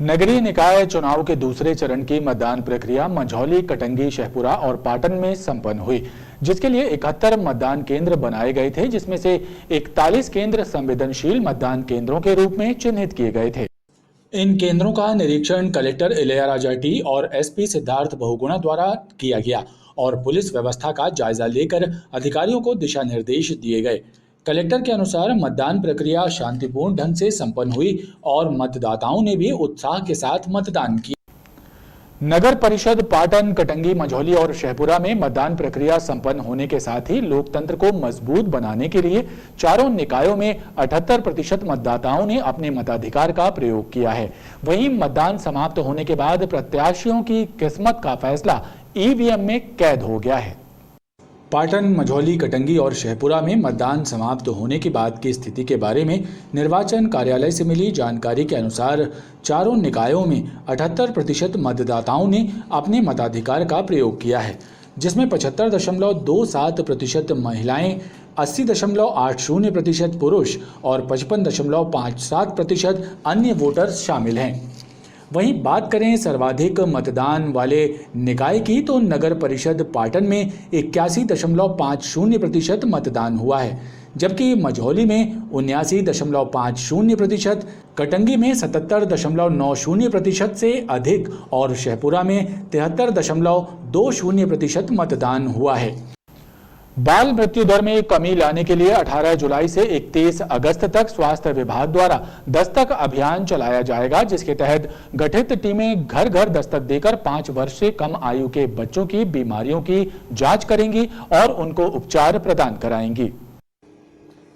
नगरीय निकाय चुनाव के दूसरे चरण की मतदान प्रक्रिया मंझौली, कटंगी, शहपुरा और पाटन में संपन्न हुई, जिसके लिए 71 मतदान केंद्र बनाए गए थे, जिसमें से 41 केंद्र संवेदनशील मतदान केंद्रों के रूप में चिन्हित किए गए थे। इन केंद्रों का निरीक्षण कलेक्टर इलैयाराजा टी और एसपी सिद्धार्थ बहुगुणा द्वारा किया गया और पुलिस व्यवस्था का जायजा लेकर अधिकारियों को दिशा निर्देश दिए गए। कलेक्टर के अनुसार मतदान प्रक्रिया शांतिपूर्ण ढंग से संपन्न हुई और मतदाताओं ने भी उत्साह के साथ मतदान किया। नगर परिषद पाटन, कटंगी, मंझौली और शहपुरा में मतदान प्रक्रिया संपन्न होने के साथ ही लोकतंत्र को मजबूत बनाने के लिए चारों निकायों में 78% मतदाताओं ने अपने मताधिकार का प्रयोग किया है। वहीं मतदान समाप्त होने के बाद प्रत्याशियों की किस्मत का फैसला ईवीएम में कैद हो गया है। पाटन, मंझौली, कटंगी और शहपुरा में मतदान समाप्त होने के बाद की स्थिति के बारे में निर्वाचन कार्यालय से मिली जानकारी के अनुसार चारों निकायों में 78% मतदाताओं ने अपने मताधिकार का प्रयोग किया है, जिसमें 75.27% महिलाएं, 80.80% पुरुष और 55.57% अन्य वोटर्स शामिल हैं। वहीं बात करें सर्वाधिक मतदान वाले निकाय की तो नगर परिषद पाटन में 81.50% मतदान हुआ है, जबकि मंझौली में 79.50%, कटंगी में 77.90% से अधिक और शहपुरा में 73.20% मतदान हुआ है। बाल मृत्यु दर में कमी लाने के लिए 18 जुलाई से 31 अगस्त तक स्वास्थ्य विभाग द्वारा दस्तक अभियान चलाया जाएगा, जिसके तहत गठित टीमें घर घर दस्तक देकर 5 वर्ष से कम आयु के बच्चों की बीमारियों की जांच करेंगी और उनको उपचार प्रदान कराएंगी।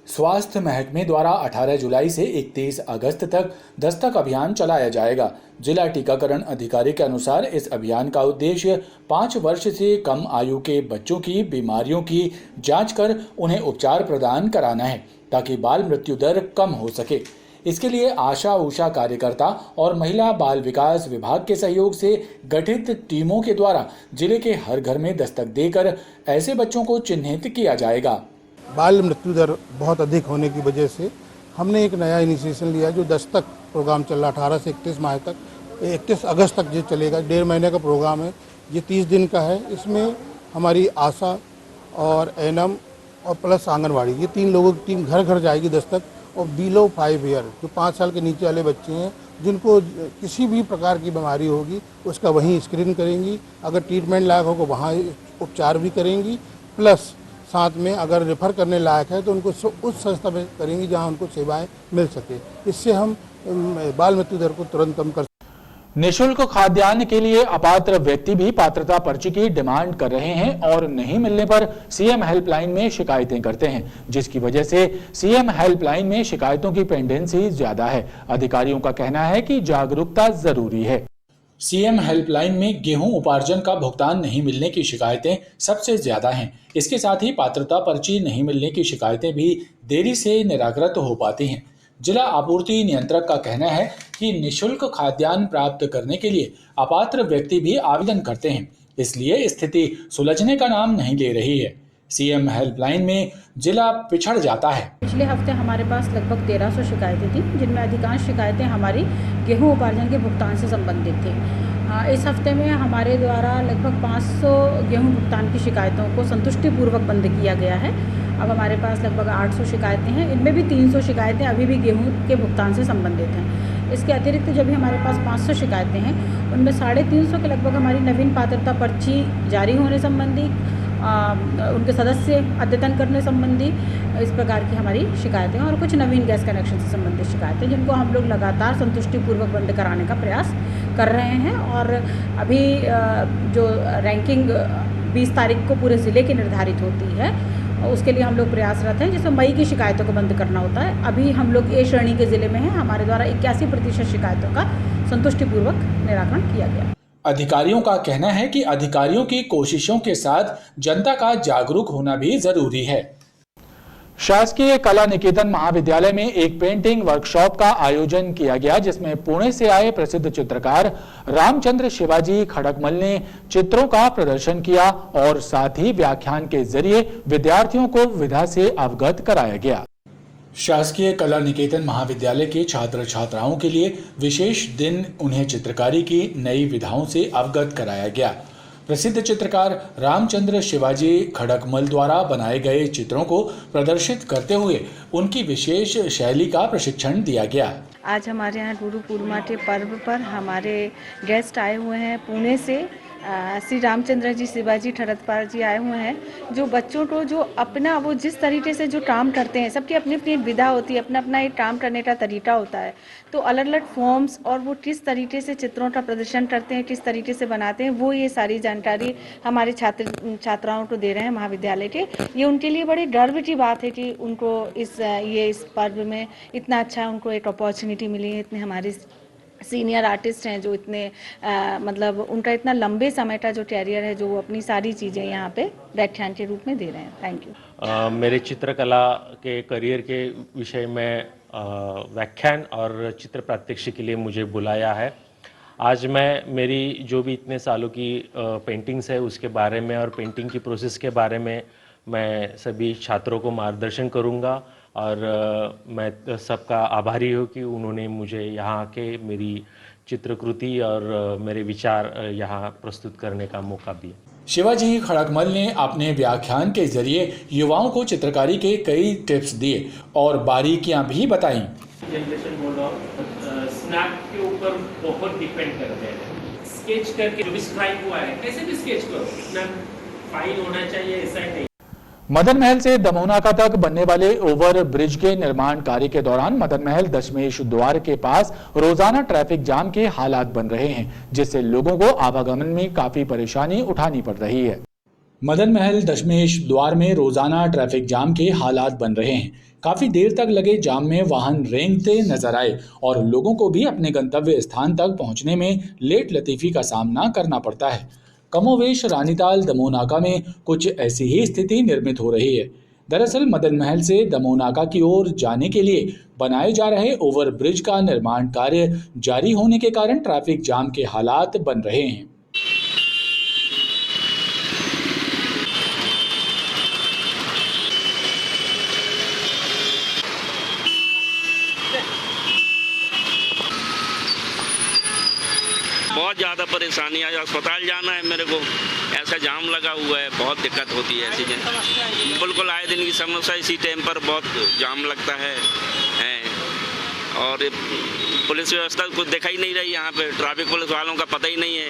स्वास्थ्य महकमे द्वारा 18 जुलाई से 31 अगस्त तक दस्तक अभियान चलाया जाएगा। जिला टीकाकरण अधिकारी के अनुसार इस अभियान का उद्देश्य 5 वर्ष से कम आयु के बच्चों की बीमारियों की जांच कर उन्हें उपचार प्रदान कराना है, ताकि बाल मृत्यु दर कम हो सके। इसके लिए आशा उषा कार्यकर्ता और महिला बाल विकास विभाग के सहयोग से गठित टीमों के द्वारा जिले के हर घर में दस्तक देकर ऐसे बच्चों को चिन्हित किया जाएगा। बाल मृत्यु दर बहुत अधिक होने की वजह से हमने एक नया इनिशिएशन लिया, जो दस्तक प्रोग्राम चल रहा 18 से 31 माह तक, 31 अगस्त तक ये चलेगा। 1.5 महीने का प्रोग्राम है, ये 30 दिन का है। इसमें हमारी आशा और एएनएम और प्लस आंगनवाड़ी, ये 3 लोगों की टीम घर घर जाएगी दस्तक। और बिलो 5 ईयर, जो 5 साल के नीचे वाले बच्चे हैं जिनको किसी भी प्रकार की बीमारी होगी उसका वहीं स्क्रीन करेंगी, अगर ट्रीटमेंट लायक हो तो वहाँ उपचार भी करेंगी, प्लस साथ में अगर रेफर करने लायक है तो उनको उस संस्था में करेंगी जहां उनको सेवाएं मिल सके। इससे हम बाल मृत्यु दर को तुरंत कम कर। निःशुल्क खाद्यान्न के लिए अपात्र व्यक्ति भी पात्रता पर्ची की डिमांड कर रहे हैं और नहीं मिलने पर सीएम हेल्पलाइन में शिकायतें करते हैं, जिसकी वजह से सीएम हेल्पलाइन में शिकायतों की पेंडेंसी ज्यादा है। अधिकारियों का कहना है कि जागरूकता जरूरी है। सीएम हेल्पलाइन में गेहूं उपार्जन का भुगतान नहीं मिलने की शिकायतें सबसे ज्यादा हैं। इसके साथ ही पात्रता पर्ची नहीं मिलने की शिकायतें भी देरी से निराकृत हो पाती हैं। जिला आपूर्ति नियंत्रक का कहना है कि निःशुल्क खाद्यान्न प्राप्त करने के लिए अपात्र व्यक्ति भी आवेदन करते हैं, इसलिए स्थिति सुलझने का नाम नहीं ले रही है। सीएम हेल्पलाइन में जिला पिछड़ जाता है। पिछले हफ्ते हमारे पास लगभग 1300 शिकायतें थी, जिनमें अधिकांश शिकायतें हमारी गेहूं उपार्जन के भुगतान से संबंधित थी। इस हफ्ते में हमारे द्वारा लगभग 500 गेहूं भुगतान की शिकायतों को संतुष्टिपूर्वक बंद किया गया है। अब हमारे पास लगभग 800 शिकायतें हैं, इनमें भी 300 शिकायतें अभी भी गेहूं के भुगतान से संबंधित हैं। इसके अतिरिक्त जो भी हमारे पास 500 शिकायतें हैं, उनमें 350 के लगभग हमारी नवीन पात्रता पर्ची जारी होने संबंधी, उनके सदस्य अद्यतन करने संबंधी, इस प्रकार की हमारी शिकायतें और कुछ नवीन गैस कनेक्शन से संबंधित शिकायतें, जिनको हम लोग लगातार संतुष्टिपूर्वक बंद कराने का प्रयास कर रहे हैं। और अभी जो रैंकिंग 20 तारीख को पूरे ज़िले की निर्धारित होती है, उसके लिए हम लोग प्रयासरत हैं, जिसमें मई की शिकायतों को बंद करना होता है। अभी हम लोग ए श्रेणी के ज़िले में हैं, हमारे द्वारा 81% शिकायतों का संतुष्टिपूर्वक निराकरण किया गया। अधिकारियों का कहना है कि अधिकारियों की कोशिशों के साथ जनता का जागरूक होना भी जरूरी है। शासकीय कला निकेतन महाविद्यालय में एक पेंटिंग वर्कशॉप का आयोजन किया गया, जिसमें पुणे से आए प्रसिद्ध चित्रकार रामचंद्र शिवाजी खड़कमल ने चित्रों का प्रदर्शन किया और साथ ही व्याख्यान के जरिए विद्यार्थियों को विधा से अवगत कराया गया। शासकीय कला निकेतन महाविद्यालय के छात्र छात्राओं के लिए विशेष दिन उन्हें चित्रकारी की नई विधाओं से अवगत कराया गया। प्रसिद्ध चित्रकार रामचंद्र शिवाजी खड़कमल द्वारा बनाए गए चित्रों को प्रदर्शित करते हुए उनकी विशेष शैली का प्रशिक्षण दिया गया। आज हमारे यहाँ गुरु पूर्णिमा के पर्व पर हमारे गेस्ट आए हुए हैं पुणे से। श्री रामचंद्र जी शिवाजी खड़कपाल जी आए हुए हैं, जो बच्चों को जो अपना वो जिस तरीके से जो काम करते हैं, सबकी अपनी अपनी विधा होती है, अपना अपना एक काम करने का तरीका होता है। तो अलग अलग फॉर्म्स और वो किस तरीके से चित्रों का प्रदर्शन करते हैं, किस तरीके से बनाते हैं, वो ये सारी जानकारी हमारे छात्राओं को दे रहे हैं महाविद्यालय के। ये उनके लिए बड़ी गर्व की बात है कि उनको इस पर्व में इतना अच्छा उनको एक अपॉर्चुनिटी मिली है। इतने हमारे सीनियर आर्टिस्ट हैं जो इतने मतलब उनका इतना लंबे समय का जो कैरियर है, जो वो अपनी सारी चीज़ें यहाँ पे व्याख्यान के रूप में दे रहे हैं। Thank you. मेरे चित्रकला के करियर के विषय में व्याख्यान और चित्र प्रात्यक्षिक के लिए मुझे बुलाया है। आज मैं मेरी जो भी इतने सालों की पेंटिंग्स है उसके बारे में और पेंटिंग की प्रोसेस के बारे में मैं सभी छात्रों को मार्गदर्शन करूँगा और मैं सबका आभारी हूँ कि उन्होंने मुझे यहाँ आके मेरी चित्रकृति और मेरे विचार यहाँ प्रस्तुत करने का मौका दिया। शिवाजी खड़कमल ने अपने व्याख्यान के जरिए युवाओं को चित्रकारी के कई टिप्स दिए और बारीकियां भी बताईं। जनरेशन मोड और स्नैप के ऊपर बहुत डिपेंड करते हैं। स्केच करके जो भी स्ट्राइक हुआ है कैसे भी स्केच करो, इतना फाइन होना चाहिए ऐसा नहीं। मदन महल से दमोनाका तक बनने वाले ओवर ब्रिज के निर्माण कार्य के दौरान मदन महल दशमेश द्वार के पास रोजाना ट्रैफिक जाम के हालात बन रहे हैं, जिससे लोगों को आवागमन में काफी परेशानी उठानी पड़ रही है। मदन महल दशमेश द्वार में रोजाना ट्रैफिक जाम के हालात बन रहे हैं। काफी देर तक लगे जाम में वाहन रेंगते नजर आए और लोगों को भी अपने गंतव्य स्थान तक पहुंचने में लेट लतीफी का सामना करना पड़ता है। कमोवेश रानीताल दमोनाका में कुछ ऐसी ही स्थिति निर्मित हो रही है। दरअसल मदन महल से दमोनाका की ओर जाने के लिए बनाए जा रहे ओवर ब्रिज का निर्माण कार्य जारी होने के कारण ट्रैफिक जाम के हालात बन रहे हैं। बहुत ज़्यादा परेशानी है। अस्पताल जाना है मेरे को, ऐसा जाम लगा हुआ है, बहुत दिक्कत होती है ऐसी चीज़ें। बिल्कुल आए दिन की समस्या, इसी टाइम पर बहुत जाम लगता है और पुलिस व्यवस्था कुछ दिखा ही नहीं रही यहाँ पे। ट्रैफिक पुलिस वालों का पता ही नहीं है।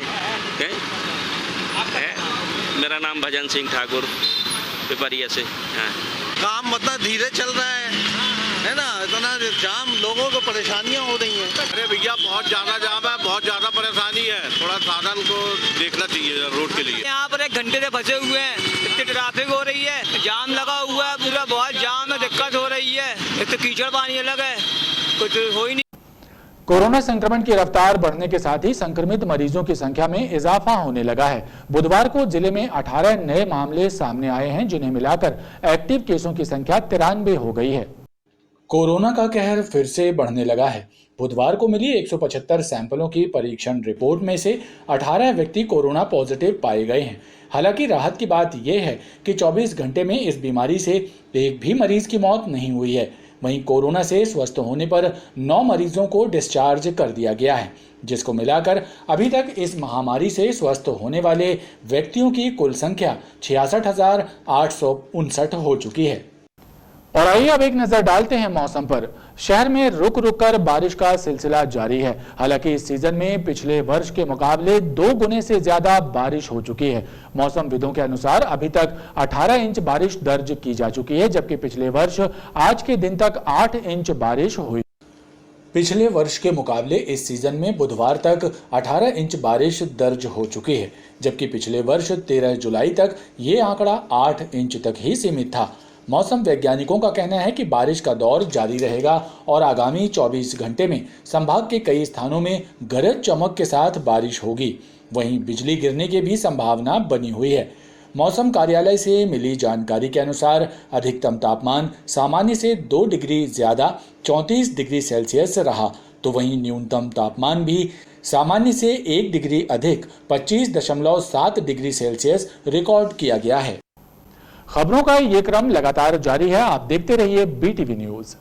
मेरा नाम भजन सिंह ठाकुर, पिपरिया से। काम मतलब धीरे चल रहा है ना, इतना जाम, लोगों को परेशानियां हो रही हैं। अरे भैया बहुत ज़्यादा जाम है, बहुत ज़्यादा परेशानी है। थोड़ा साधन को देखना चाहिए रोड के लिए। यहाँ पर 1 घंटे से फंसे हुए हैं, इतनी ट्रैफिक हो रही है, जाम लगा हुआ है पूरा, बहुत जाम है, दिक्कत हो रही है। एक तो कीचड़ पानी अलग है, कुछ हो ही नहीं। कोरोना संक्रमण की रफ्तार बढ़ने के साथ ही संक्रमित मरीजों की संख्या में इजाफा होने लगा है। बुधवार को जिले में 18 नए मामले सामने आए हैं, जिन्हें मिलाकर एक्टिव केसों की संख्या 93 हो गई है। कोरोना का कहर फिर से बढ़ने लगा है। बुधवार को मिली 175 सैंपलों की परीक्षण रिपोर्ट में से 18 व्यक्ति कोरोना पॉजिटिव पाए गए हैं। हालांकि राहत की बात यह है कि 24 घंटे में इस बीमारी से एक भी मरीज की मौत नहीं हुई है। वहीं कोरोना से स्वस्थ होने पर 9 मरीजों को डिस्चार्ज कर दिया गया है, जिसको मिलाकर अभी तक इस महामारी से स्वस्थ होने वाले व्यक्तियों की कुल संख्या 66,859 हो चुकी है। और आइए अब एक नजर डालते हैं मौसम पर। शहर में रुक रुक कर बारिश का सिलसिला जारी है। हालांकि इस सीजन में पिछले वर्ष के मुकाबले 2 गुने से ज्यादा बारिश हो चुकी है। मौसमविदों के अनुसार अभी तक 18 इंच बारिश दर्ज की जा चुकी है, जबकि पिछले वर्ष आज के दिन तक 8 इंच बारिश हुई। पिछले वर्ष के मुकाबले इस सीजन में बुधवार तक 18 इंच बारिश दर्ज हो चुकी है, जबकि पिछले वर्ष 13 जुलाई तक ये आंकड़ा 8 इंच तक ही सीमित था। मौसम वैज्ञानिकों का कहना है कि बारिश का दौर जारी रहेगा और आगामी 24 घंटे में संभाग के कई स्थानों में गरज चमक के साथ बारिश होगी। वहीं बिजली गिरने की भी संभावना बनी हुई है। मौसम कार्यालय से मिली जानकारी के अनुसार अधिकतम तापमान सामान्य से 2 डिग्री ज्यादा 34 डिग्री सेल्सियस रहा, तो वहीं न्यूनतम तापमान भी सामान्य से 1 डिग्री अधिक 25.7 डिग्री सेल्सियस रिकॉर्ड किया गया है। खबरों का ये क्रम लगातार जारी है। आप देखते रहिए BTV न्यूज।